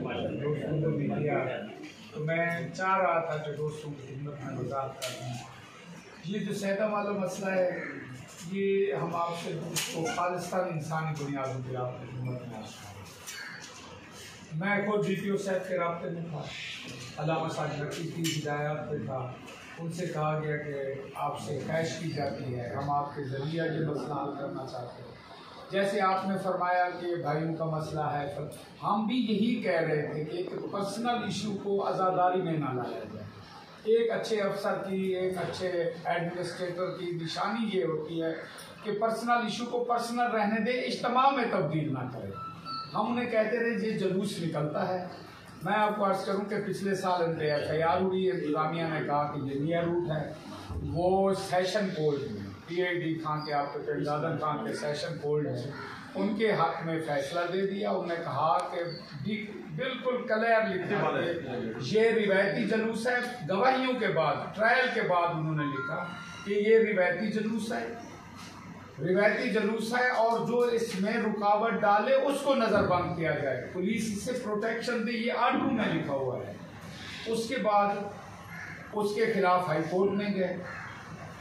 दोस्तों को भी दिया। तो मैं चाह रहा था कि दोस्तों की खिदमत में वजाहत करूँ। ये जो सैदा वाला मसला है, ये हम आपसे इसको खालिस्तान इंसानी बुनियादों पर आपकी खिदमत में आशा। मैं खुद DPO साहब के राब्ते में था, अल्लामा साजिद नकवी की हिदायत पे था। उनसे कहा गया कि आपसे ख्वाहिश की जाती है, हम आपके ज़रिए ये मसला हल करना चाहते हैं। जैसे आपने फरमाया कि भाइयों का मसला है, हम भी यही कह रहे थे कि एक पर्सनल इशू को आज़ादारी में ना लाया जाए। एक अच्छे अफसर की, एक अच्छे एडमिनिस्ट्रेटर की निशानी ये होती है कि पर्सनल इशू को पर्सनल रहने दे, इज्तिमा में तब्दील ना करे। हम उन्हें कहते रहे ये जुलूस निकलता है। मैं आपको अर्ज़ करूं कि पिछले साल FIR हुई, इंतज़ामिया ने कहा कि ये नया रूट है। वो सेशन कोर्ट में PID खां के, आपके पेरजादन खां के सेशन कोर्ट में उनके हक में फ़ैसला दे दिया। उन्होंने कहा कि बिल्कुल क्लियर लिखा कि ये रिवायती जुलूस है। गवाहियों के बाद, ट्रायल के बाद उन्होंने लिखा कि ये रिवायती जुलूस है और जो इसमें रुकावट डाले उसको नज़रबंद किया जाए, पुलिस इससे प्रोटेक्शन दे, ये आर्डर में लिखा हुआ है। उसके बाद उसके खिलाफ हाई कोर्ट में गए।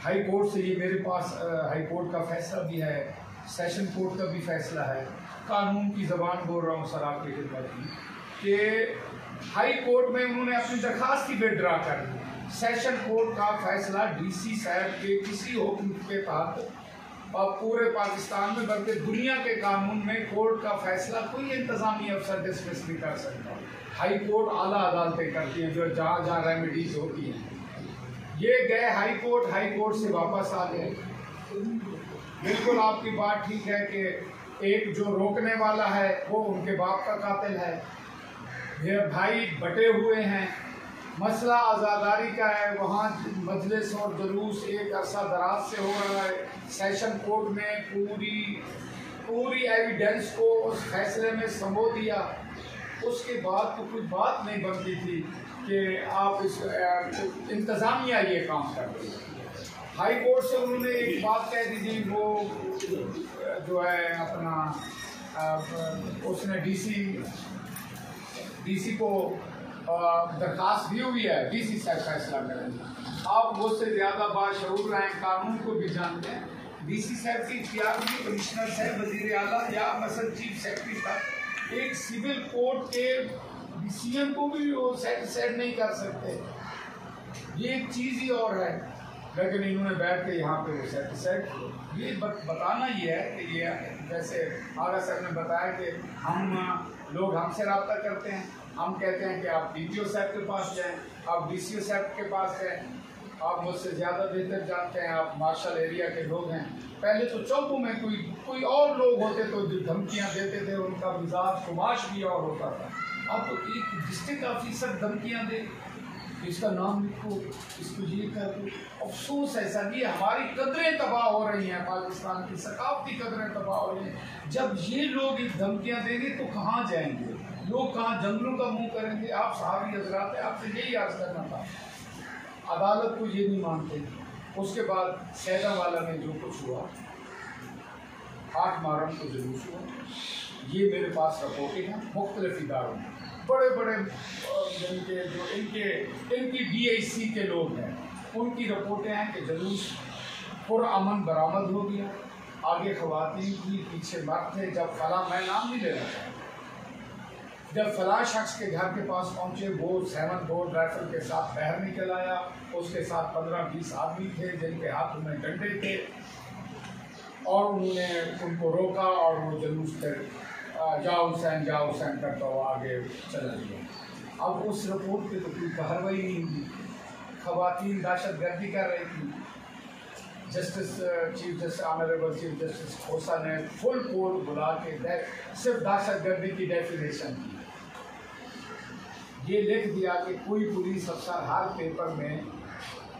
हाई कोर्ट से ये मेरे पास हाई कोर्ट का फैसला भी है, सेशन कोर्ट का भी फैसला है। कानून की ज़बान बोल रहा हूँ सर आपकी खिदमत में कि हाई कोर्ट में उन्होंने अपनी दरखास्त ही विड्रा कर दी। सेशन कोर्ट का फैसला DC साहब के किसी हुक्म के तहत और पूरे पाकिस्तान में बल्कि दुनिया के कानून में कोर्ट का फैसला कोई इंतजामी अफसर डिसमिस नहीं कर सकता। हाई कोर्ट आला अदालतें करती हैं जो जहाँ जहाँ रेमेडीज होती हैं। ये गए हाई कोर्ट से वापस आ गए। बिल्कुल आपकी बात ठीक है कि एक जो रोकने वाला है वो उनके बाप का कातिल है। ये भाई बटे हुए हैं। मसला आज़ादारी का है, वहाँ मजलिस और जुलूस एक अरसा दराज से हो रहा है। सेशन कोर्ट में पूरी एविडेंस को उस फैसले में समो दिया। उसके बाद तो कुछ बात नहीं बनती थी कि आप इस इंतज़ामिया ये काम कर रही है। हाई कोर्ट से उन्होंने एक बात कह दी थी, वो जो है अपना उसने DC को दरखास्त दी हुई है, DC साहब फैसला करेंगे। आप मुझसे ज़्यादा बाशऊर हैं, कानून को भी जानते हैं। DC साहब की इख्तियार में कमिश्नर साहब, वज़ीर आला या मसल चीफ सेक्रेटरी साहब एक सिविल कोर्ट के CM को भी वो सेट नहीं कर सकते। ये एक चीज़ ही और है, लेकिन इन्होंने बैठ के यहाँ पे वो सेट ये बताना ये है कि ये जैसे आगा साहब ने बताया कि लोग हमसे रब्ता करते हैं, हम कहते हैं कि आप DPO साहब के पास जाएं, आप DCO साहब के पास जाएं, आप मुझसे ज़्यादा बेहतर जानते हैं, आप मार्शल एरिया के लोग हैं। पहले तो चौकों में कोई और लोग होते तो धमकियां देते थे, उनका मिजाज खुमाश भी और होता था। अब तो एक डिस्ट्रिक्ट ऑफिसर धमकियां दे, इसका नाम लिखो, इसको ये कर दो। अफसोस है सर, ये हमारी कदरें तबाह हो रही हैं, पाकिस्तान की सकाफती कदरें तबाह हो रही हैं। जब ये लोग धमकियां देंगे तो कहाँ जाएंगे लोग, कहाँ जंगलों का मुंह करेंगे। आप सहाबी हजरात हैं, आपसे यही अर्ज करना था। अदालत को ये नहीं मानते। उसके बाद सैदा वाला में जो कुछ हुआ, 8 मुहर्रम को जुलूस हुआ, ये मेरे पास रिपोर्टें हैं मुख्तलिफ इदारों में। बड़े बड़े जो इनकी DIC के लोग हैं, उनकी रिपोर्टें हैं कि जुलूस पुरअमन बरामद हो गया। आगे ख़वातीन की, पीछे मर्द थे। जब फला, मैं नाम नहीं लेना चाहता, जब फला शख्स के घर के पास पहुँचे, वो 7 बोर राइफल के साथ बाहर निकल आया। उसके साथ 15-20 आदमी थे जिनके हाथ में डंडे थे, और उन्होंने उनको रोका और वो जुलूस कर जाओ हुसैन करता हुआ आगे चला गया। अब उस रिपोर्ट पे तो कोई कार्रवाई नहीं हुई। ख़वातीन दहशत गर्दी कर रही थी। Chief justice honourable chief justice Khosa ने फुल कोर्ट बुला के सिर्फ दहशत गर्दी की डेफिनेशन की। ये लिख दिया कि कोई पुलिस अफसर हर पेपर में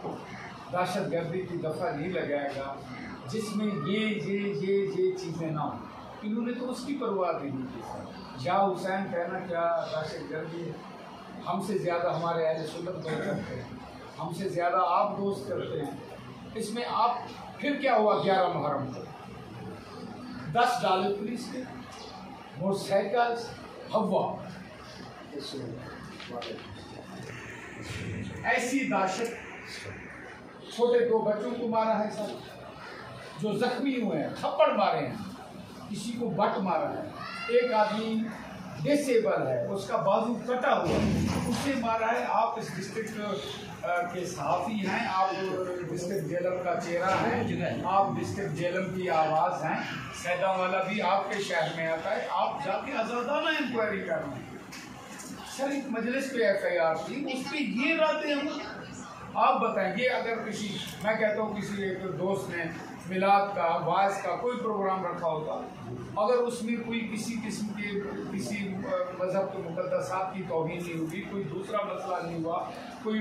दहशत गर्दी की दफ़ा नहीं लगाएगा जिसमें ये चीज़ें ना हो। इन्होंने तो उसकी परवाह भी नहीं की। या हुसैन कहना क्या दहशत गर्दी है, हमसे ज़्यादा हमारे अहले सुन्नत दोस्त करते हैं, हमसे ज़्यादा आप दोस्त करते हैं। इसमें आप फिर क्या हुआ, 11 मुहर्रम को 10 डाले पुलिस के, मोटरसाइकिल्स, हवा, ऐसी दहशत, छोटे 2 बच्चों को मारा है सर, जो जख्मी हुए हैं, थप्पड़ मारे हैं, किसी को बट मारा है, एक आदमी डिसेबल है, उसका बाजू कटा हुआ है, उसे मारा है। आप इस डिस्ट्रिक्ट के सहाफ़ी हैं, आप डिस्ट्रिक्ट जेलम का चेहरा हैं, आप डिस्ट्रिक्ट जेलम की आवाज़ हैं, सैदावाला भी आपके शहर में आता है, आप जाके आज़ादाना इंक्वायरी कर रहे हैं। सर एक मजलिस पे FIR थी, उस पर ये रातें हम आप बताएंगे। अगर किसी, मैं कहता हूँ किसी एक दोस्त ने मिलाद का, वाइस का कोई प्रोग्राम रखा होता, अगर उसमें कोई किसी किस्म के किसी मज़हब के मुक़द्दसात की तौहीन नहीं हुई, कोई दूसरा मसला नहीं हुआ, कोई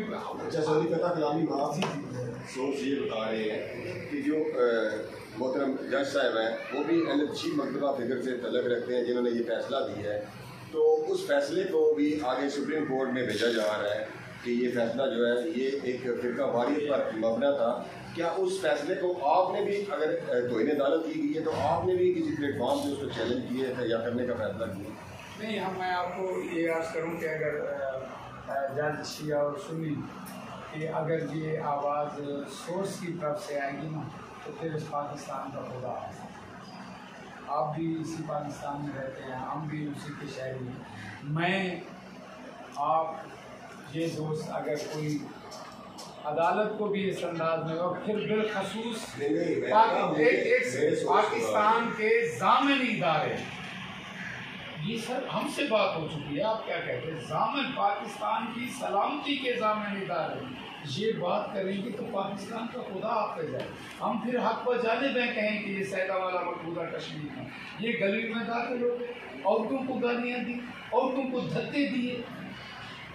सोच ये बता रहे हैं कि जो मोहतरम जज साहब हैं वो भी चीफ मकतबा फिक्र से तल्लुक़ रखते हैं, जिन्होंने ये फैसला दिया है, तो उस फैसले को भी आगे सुप्रीम कोर्ट में भेजा जा रहा है कि ये फैसला जो है ये एक फ़िरका वारियत पर मबना था। क्या उस फैसले को आपने भी, अगर तौहीन अदालत की गई है तो आपने भी किसी प्लेटफॉर्म से उसको चैलेंज किए थे या करने का फैसला किया? नहीं, मैं आपको ये अर्ज़ करूँ कि अगर जज शिया और सुन्नी कि अगर ये आवाज़ सोर्स की तरफ से आएगी ना, तो फिर इस पाकिस्तान का खुदा है। आप भी इसी पाकिस्तान में रहते हैं, हम भी उसी के शहरी हैं। मैं, आप, ये दोस्त, अगर कोई अदालत को भी इस अंदाज में, और फिर बिलखसूस पाकिस्तान के ज़ामिन इदारे, ये सर हमसे बात हो चुकी है, आप क्या कहते हैं, ज़ामिन पाकिस्तान की सलामती के ज़ामिन इदारे ये बात करेंगे तो पाकिस्तान का खुदा आप पे जाए। हम फिर हक पर जाने में कहें कि ये सैदावाला मकबूजा कश्मीर है, ये गली में दाखिल हो गए, औरतों को गालियाँ दी, औरतों को धक्के दिए,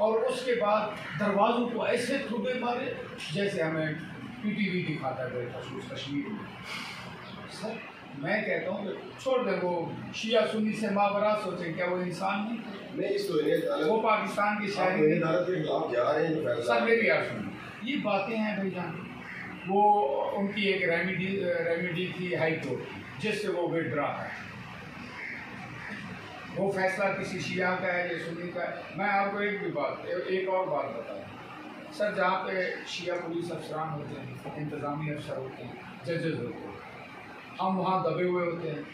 और उसके बाद दरवाज़ों को ऐसे थूबे मारे जैसे हमें PTV दिखाता है बिलखसूस कश्मीर में। सर मैं कहता हूँ छोड़ दे, वो शिया सुन्नी से मावरा सोचें, क्या वो इंसान नहीं? वो पाकिस्तान के शहरी सर, मेरी यार सुनिए, ये बातें हैं भाईजान। वो उनकी एक रेमेडी थी हाई कोर्ट, जिससे वो विड्रा है। वो फैसला किसी शिया का है या सुन्नी का है। मैं आपको एक और बात बताऊँ सर, जहाँ पे शिया पुलिस अफसरान होते हैं, इंतज़ामी अफसर होते हैं, जजेस होते हैं, हम वहाँ दबे हुए होते हैं।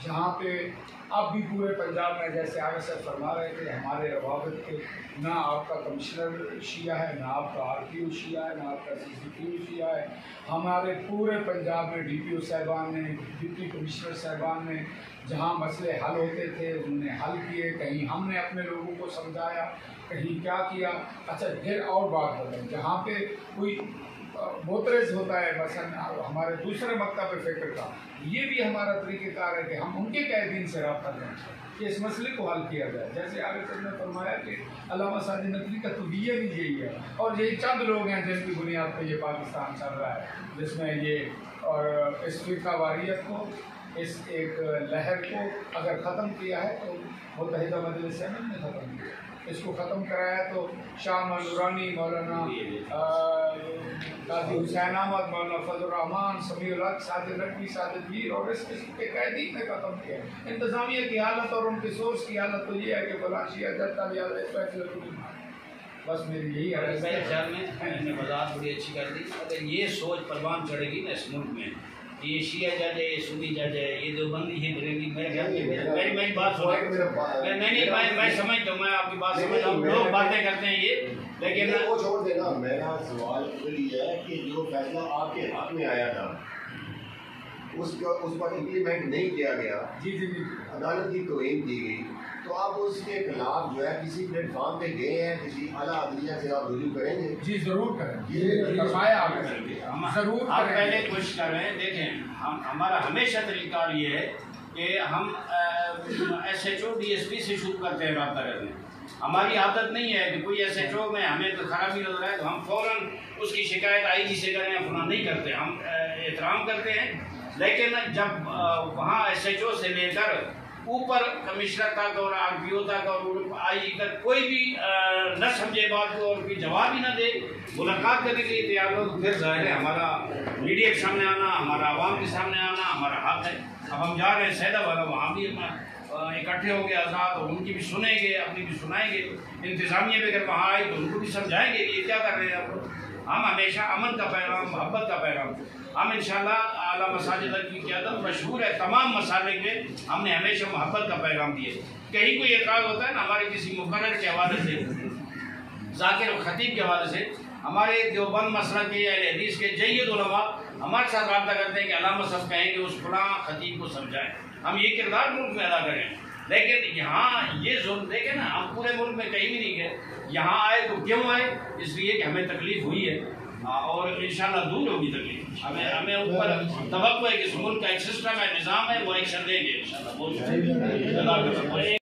जहाँ पे अब भी पूरे पंजाब में, जैसे आगे सर फरमा रहे थे, हमारे रवाबित के, ना आपका कमिश्नर शिया है, ना आपका RTO शिया है, ना आपका CCTO शिया है। हमारे पूरे पंजाब में DPO साहबान ने, डिप्टी कमिश्नर साहबान ने जहाँ मसले हल होते थे उन्होंने हल किए, कहीं हमने अपने लोगों को समझाया, कहीं क्या किया। अच्छा, फिर और बात बताएं, जहाँ पे कोई मोतरज होता है, मसलन हमारे दूसरे मकतब फ़िक्र का, ये भी हमारा तरीक़ेकार है कि हम उनके कैदीन से रब्ता करें कि इस मसले को हल किया जाए। जैसे आगे सर ने फरमाया कि अल्लामा साजिद नकवी का तो विजन ही यही है, और यही चंद लोग हैं जिनकी बुनियाद पर ये पाकिस्तान चल रहा है, जिसमें ये और इस फ़िरका वारियत को, इस एक लहर को अगर ख़त्म किया है तो मुत्तहिदा मजलिस अहमद ने ख़त्म किया। इसको ख़त्म कराया तो शाह नूरानी, मौलाना काजी हुसैन अहमद, मौलाना फजल रहमान, समीउल हक, साजिद नकवी, साजिद मीर और इस किस्म के कैदी ने ख़त्म किया। इंतज़ामिया की हालत और उनके सोर्स की हालत तो ये है कि फलाशिया बस मेरी यही है। मेरे ख्याल में मैंने वजाहत बड़ी अच्छी कर दी। अगर ये सोच परवान चढ़ेगी ना इस मुल्क में, ये शिया जज है, ये सुन्नी जज है, ये देवबंदी है बरेली, मेरे ख्याल में मेरी बात सुनो, मैं समझता हूँ, मैं आपकी बात समझता हूँ। लोग बातें करते हैं ये, लेकिन वो छोड़ देना। मेरा सवाल ये है कि जो फैसला आपके हक में आया था उस पर इम्प्लीमेंट नहीं किया गया, जी, अदालत की तौहीन की गई, तो आप उसके खिलाफ जो है किसी प्लेटफॉर्म पे गए हैं, किसी आला अदलिया से आप रुजू करेंगे? जी जरूर करेंगे, जरूर। आप पहले कोशिश कर रहे हैं, देखें हमारा हमेशा तरीका ये है कि हम SHO DSP से शुरू करते हैं रब्ता करने। हमारी आदत नहीं है कि कोई SHO में हमें तो खराबी नजर आए तो हम फ़ौरन उसकी शिकायत IG से करें या फलां नहीं करते। हम एहतराम करते हैं, लेकिन जब वहाँ SHO से लेकर ऊपर कमिश्नर तक और RPO तक और IG तक कोई भी न समझे बात को और कोई जवाब ही ना दे, मुलाकात करने के लिए तैयार हो, तो फिर जाहिर है हमारा मीडिया के सामने आना, हमारा आवाम के सामने आना हमारा हक है। अब हम जा रहे हैं सैदावाला, वहाँ भी इकट्ठे होंगे आज़ाद, और उनकी भी सुनेंगे, अपनी भी सुनाएंगे। इंतज़ामिया भी अगर वहाँ आए तो उनको भी समझाएंगे कि ये क्या कर रहे हैं आप लोग। हम हमेशा अमन का पैगाम, मोहब्बत का पैगाम, हम इंशाल्लाह आला मसाजिद की क़यादत मशहूर है, तमाम मसालिक में हमने हमेशा मोहब्बत का पैगाम दिए। कहीं कोई एतराज़ होता है ना हमारे किसी मुकर्रर के हवाले से, ज़ाकिर और ख़तीब के हवाले से, हमारे देवबंद मसलक के या हदीस के जय्यद उलमा हमारे साथ रब्ता करते हैं कि अल्लामा साहब कहें कि उस फलां ख़तीब को समझाएं, हम ये किरदार मुल्क में अदा करें। लेकिन यहाँ ये जुल्म देखें ना, हम पूरे मुल्क में कहीं भी नहीं गए, यहाँ आए तो क्यों आए, इसलिए कि हमें तकलीफ हुई है और इंशाल्लाह दूर होगी तकलीफ। हमें ऊपर तवक्को है कि इस मुल्क का एक सिस्टम है, निज़ाम है, वो एक्शन देंगे इंशाल्लाह।